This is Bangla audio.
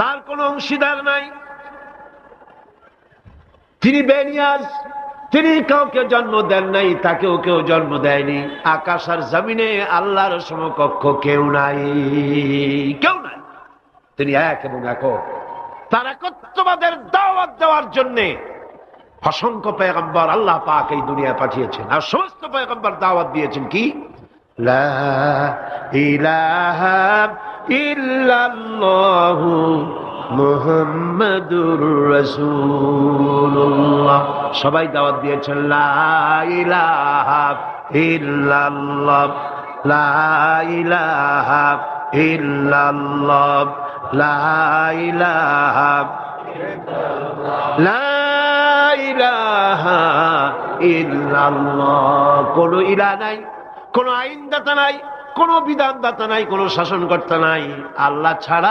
তার কোনো অংশীদার নাই, তিনি বেনিয়াজ, তিনি কাউকে জন্ম দেন নাই, তাকেও কেউ জন্ম দেয়নি। আকাশ আর জমিনে আল্লাহর সমকক্ষ কেউ নাই, কেউ নাই। তিনি এক এবং একক। তার একত্ববাদের দাওয়াত দেওয়ার জন্য অসংখ্য পয়গম্বর আল্লাহ পাক এই দুনিয়ায় পাঠিয়েছেন, আর সমস্ত পয়গম্বর দাওয়াত দিয়েছেন কি লা ইলাহা ইল্লাল্লাহু মুহাম্মাদুর রাসূলুল্লাহ। সবাই দাওয়াত দিয়েছেন লা ইলাহা ইল্লাল্লাহ, লা ইলাহা ইল্লাল্লাহ, লা ইলাহা, লা ইলাহা ইল্লাল্লাহ। কোন ইলাহ নাই, কোন আইনদাতা নাই, কোন বিধানদাতা নাই, কোন শাসনকর্তা নাই আল্লাহ ছাড়া।